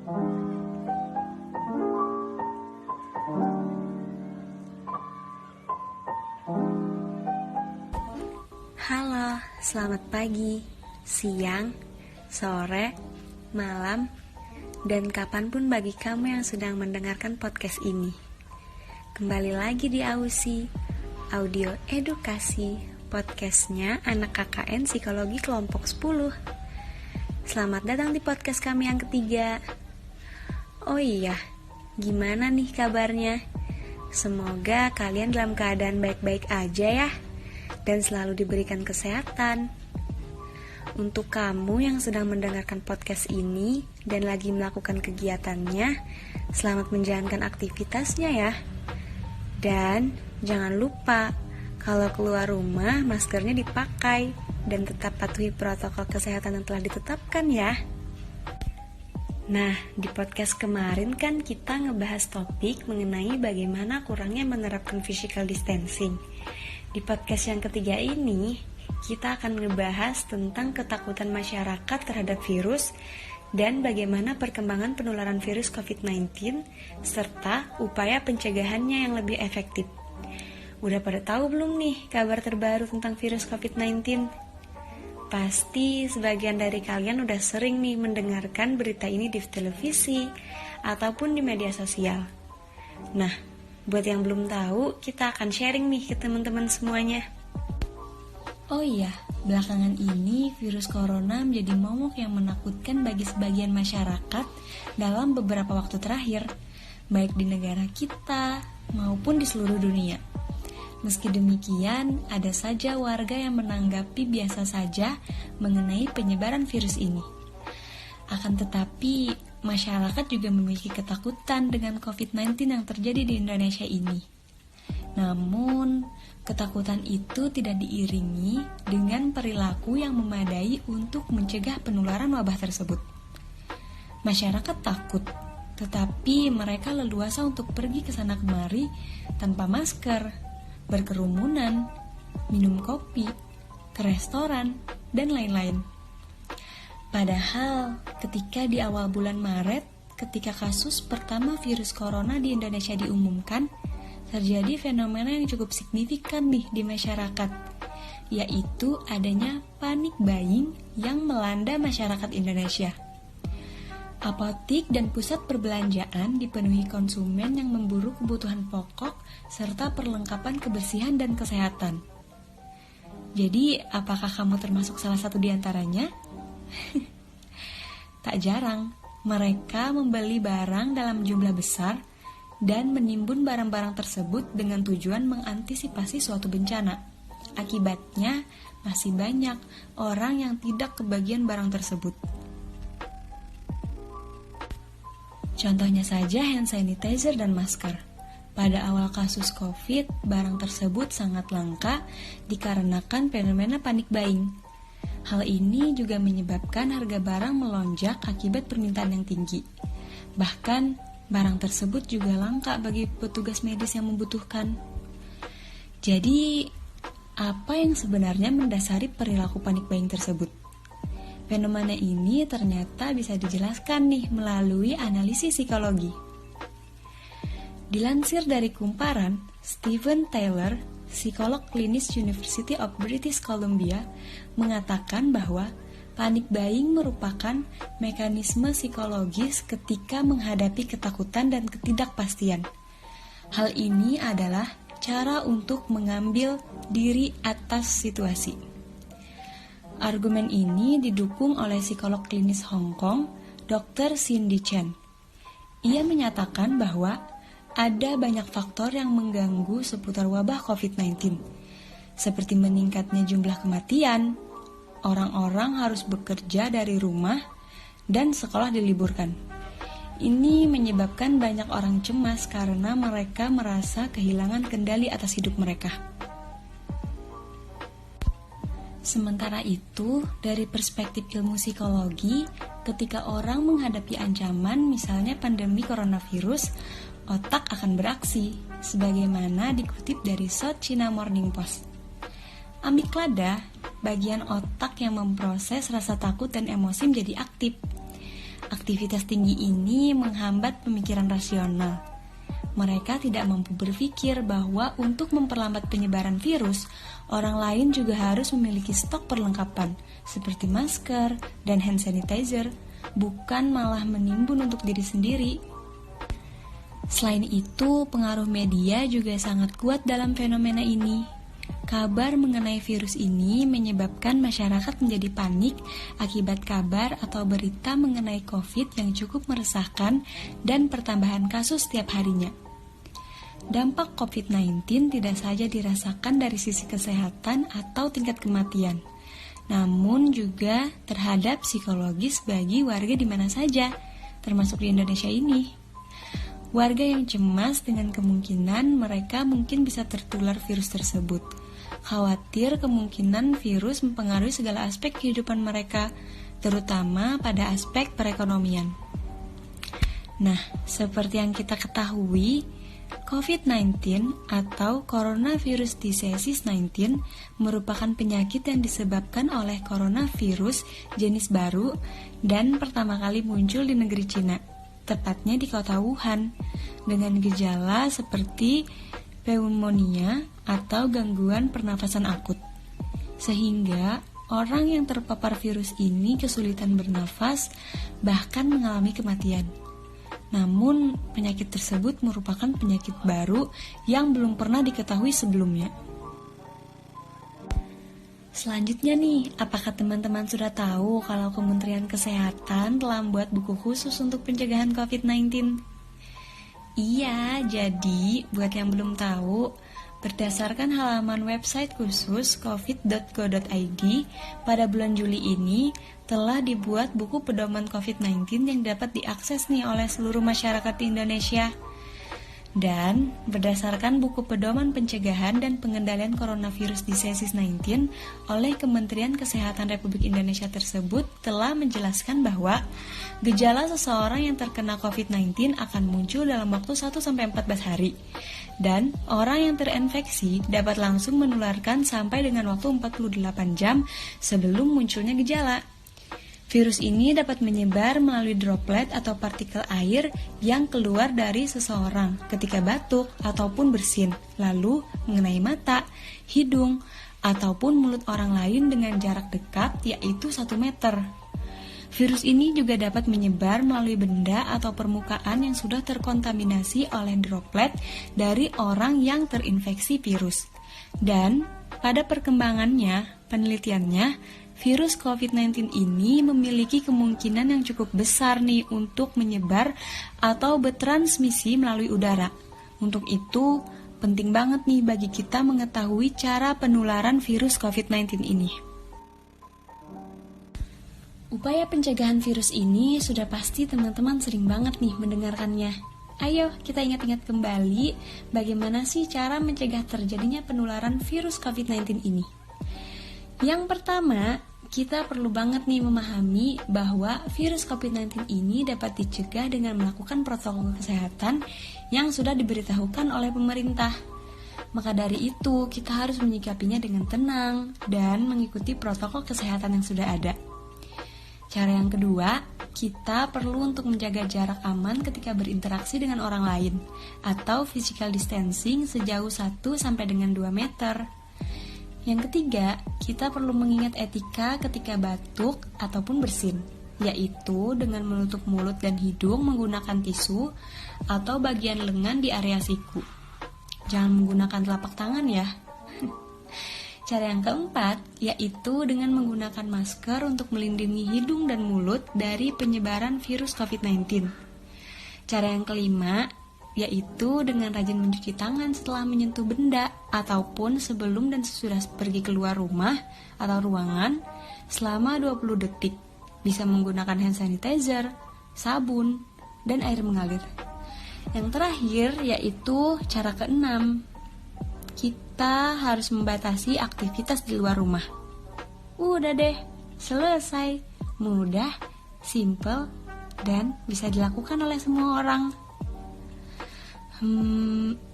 Halo, selamat pagi, siang, sore, malam, dan kapanpun bagi kamu yang sedang mendengarkan podcast ini. Kembali lagi di AUSI, Audio Edukasi, podcastnya anak KKN Psikologi Kelompok 10. Selamat datang di podcast kami yang ketiga. Oh iya, gimana nih kabarnya? Semoga kalian dalam keadaan baik-baik aja ya, dan selalu diberikan kesehatan. Untuk kamu yang sedang mendengarkan podcast ini dan lagi melakukan kegiatannya, selamat menjalankan aktivitasnya ya. Dan jangan lupa, kalau keluar rumah maskernya dipakai dan tetap patuhi protokol kesehatan yang telah ditetapkan ya. Nah, di podcast kemarin kan kita ngebahas topik mengenai bagaimana kurangnya menerapkan physical distancing. Di podcast yang ketiga ini, kita akan ngebahas tentang ketakutan masyarakat terhadap virus dan bagaimana perkembangan penularan virus COVID-19 serta upaya pencegahannya yang lebih efektif. Udah pada tahu belum nih kabar terbaru tentang virus COVID-19? Pasti sebagian dari kalian udah sering nih mendengarkan berita ini di televisi ataupun di media sosial. Nah, buat yang belum tahu, kita akan sharing nih ke teman-teman semuanya. Oh iya, belakangan ini virus corona menjadi momok yang menakutkan bagi sebagian masyarakat dalam beberapa waktu terakhir, baik di negara kita maupun di seluruh dunia. Meski demikian, ada saja warga yang menanggapi biasa saja mengenai penyebaran virus ini. Akan tetapi, masyarakat juga memiliki ketakutan dengan COVID-19 yang terjadi di Indonesia ini. Namun, ketakutan itu tidak diiringi dengan perilaku yang memadai untuk mencegah penularan wabah tersebut. Masyarakat takut, tetapi mereka leluasa untuk pergi ke sana kemari tanpa masker, berkerumunan, minum kopi, ke restoran, dan lain-lain. Padahal, ketika di awal bulan Maret, ketika kasus pertama virus corona di Indonesia diumumkan, terjadi fenomena yang cukup signifikan nih di masyarakat, yaitu adanya panic buying yang melanda masyarakat Indonesia. Apotik dan pusat perbelanjaan dipenuhi konsumen yang memburu kebutuhan pokok serta perlengkapan kebersihan dan kesehatan. Jadi, apakah kamu termasuk salah satu di antaranya? Tak jarang, mereka membeli barang dalam jumlah besar dan menimbun barang-barang tersebut dengan tujuan mengantisipasi suatu bencana. Akibatnya, masih banyak orang yang tidak kebagian barang tersebut. Contohnya saja hand sanitizer dan masker. Pada awal kasus COVID, barang tersebut sangat langka dikarenakan fenomena panic buying. Hal ini juga menyebabkan harga barang melonjak akibat permintaan yang tinggi. Bahkan, barang tersebut juga langka bagi petugas medis yang membutuhkan. Jadi, apa yang sebenarnya mendasari perilaku panic buying tersebut? Fenomena ini ternyata bisa dijelaskan nih melalui analisis psikologi. Dilansir dari Kumparan, Steven Taylor, psikolog klinis University of British Columbia, mengatakan bahwa panic buying merupakan mekanisme psikologis ketika menghadapi ketakutan dan ketidakpastian. Hal ini adalah cara untuk mengambil diri atas situasi. Argumen ini didukung oleh psikolog klinis Hong Kong, Dr. Cindy Chen. Ia menyatakan bahwa ada banyak faktor yang mengganggu seputar wabah COVID-19, seperti meningkatnya jumlah kematian, orang-orang harus bekerja dari rumah, dan sekolah diliburkan. Ini menyebabkan banyak orang cemas karena mereka merasa kehilangan kendali atas hidup mereka. Sementara itu, dari perspektif ilmu psikologi, ketika orang menghadapi ancaman misalnya pandemi coronavirus, otak akan beraksi, sebagaimana dikutip dari South China Morning Post. Amigdala, bagian otak yang memproses rasa takut dan emosi menjadi aktif. Aktivitas tinggi ini menghambat pemikiran rasional. Mereka tidak mampu berpikir bahwa untuk memperlambat penyebaran virus, orang lain juga harus memiliki stok perlengkapan seperti masker dan hand sanitizer, bukan malah menimbun untuk diri sendiri. Selain itu, pengaruh media juga sangat kuat dalam fenomena ini. Kabar mengenai virus ini menyebabkan masyarakat menjadi panik akibat kabar atau berita mengenai COVID yang cukup meresahkan dan pertambahan kasus setiap harinya. Dampak COVID-19 tidak saja dirasakan dari sisi kesehatan atau tingkat kematian, namun juga terhadap psikologis bagi warga di mana saja, termasuk di Indonesia ini. Warga yang cemas dengan kemungkinan mereka mungkin bisa tertular virus tersebut. Khawatir kemungkinan virus mempengaruhi segala aspek kehidupan mereka, terutama pada aspek perekonomian. Nah, seperti yang kita ketahui, COVID-19 atau Coronavirus Disease 19 merupakan penyakit yang disebabkan oleh coronavirus jenis baru dan pertama kali muncul di negeri Cina, tepatnya di kota Wuhan, dengan gejala seperti pneumonia atau gangguan pernafasan akut. Sehingga orang yang terpapar virus ini kesulitan bernafas, bahkan mengalami kematian. Namun, penyakit tersebut merupakan penyakit baru yang belum pernah diketahui sebelumnya. Selanjutnya nih, apakah teman-teman sudah tahu kalau Kementerian Kesehatan telah membuat buku khusus untuk pencegahan COVID-19? Iya, jadi buat yang belum tahu, berdasarkan halaman website khusus covid.go.id, pada bulan Juli ini telah dibuat buku pedoman COVID-19 yang dapat diakses nih oleh seluruh masyarakat di Indonesia. Dan berdasarkan buku pedoman pencegahan dan pengendalian coronavirus disease 19 oleh Kementerian Kesehatan Republik Indonesia tersebut telah menjelaskan bahwa gejala seseorang yang terkena COVID-19 akan muncul dalam waktu 1-14 hari. Dan orang yang terinfeksi dapat langsung menularkan sampai dengan waktu 48 jam sebelum munculnya gejala. Virus ini dapat menyebar melalui droplet atau partikel air yang keluar dari seseorang ketika batuk ataupun bersin, lalu mengenai mata, hidung, ataupun mulut orang lain dengan jarak dekat yaitu 1 meter. Virus ini juga dapat menyebar melalui benda atau permukaan yang sudah terkontaminasi oleh droplet dari orang yang terinfeksi virus. Dan pada perkembangannya, penelitiannya, virus COVID-19 ini memiliki kemungkinan yang cukup besar nih untuk menyebar atau bertransmisi melalui udara. Untuk itu, penting banget nih bagi kita mengetahui cara penularan virus COVID-19 ini. Upaya pencegahan virus ini sudah pasti teman-teman sering banget nih mendengarkannya. Ayo kita ingat-ingat kembali bagaimana sih cara mencegah terjadinya penularan virus COVID-19 ini. Yang pertama, kita perlu banget nih memahami bahwa virus COVID-19 ini dapat dicegah dengan melakukan protokol kesehatan yang sudah diberitahukan oleh pemerintah. Maka dari itu, kita harus menyikapinya dengan tenang dan mengikuti protokol kesehatan yang sudah ada. Cara yang kedua, kita perlu untuk menjaga jarak aman ketika berinteraksi dengan orang lain atau physical distancing sejauh 1-2 meter. Yang ketiga, kita perlu mengingat etika ketika batuk ataupun bersin, yaitu dengan menutup mulut dan hidung menggunakan tisu atau bagian lengan di area siku. Jangan menggunakan telapak tangan ya. Cara yang keempat, yaitu dengan menggunakan masker untuk melindungi hidung dan mulut dari penyebaran virus COVID-19. Cara yang kelima, yaitu dengan rajin mencuci tangan setelah menyentuh benda ataupun sebelum dan sesudah pergi keluar rumah atau ruangan selama 20 detik. Bisa menggunakan hand sanitizer, sabun, dan air mengalir. Yang terakhir yaitu cara keenam, kita harus membatasi aktivitas di luar rumah. Udah deh, selesai. Mudah, simple, dan bisa dilakukan oleh semua orang.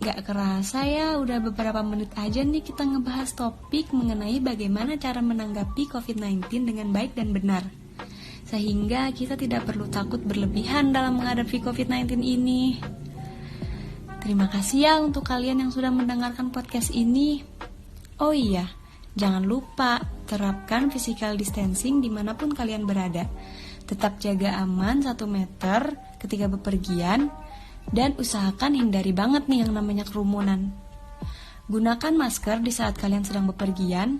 Gak kerasa ya, udah beberapa menit aja nih kita ngebahas topik mengenai bagaimana cara menanggapi COVID-19 dengan baik dan benar. sehingga kita tidak perlu takut berlebihan dalam menghadapi COVID-19 ini. Terima kasih ya untuk kalian yang sudah mendengarkan podcast ini. Oh iya, jangan lupa terapkan physical distancing dimanapun kalian berada. Tetap jaga aman 1 meter ketika bepergian, dan usahakan hindari banget nih yang namanya kerumunan. Gunakan masker di saat kalian sedang bepergian.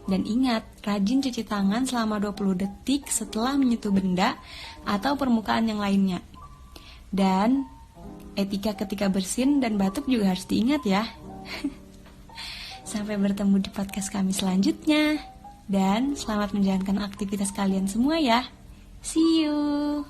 Dan ingat, rajin cuci tangan selama 20 detik setelah menyentuh benda atau permukaan yang lainnya. Dan etika ketika bersin dan batuk juga harus diingat ya. Sampai bertemu di podcast kami selanjutnya. Dan selamat menjalankan aktivitas kalian semua ya. See you.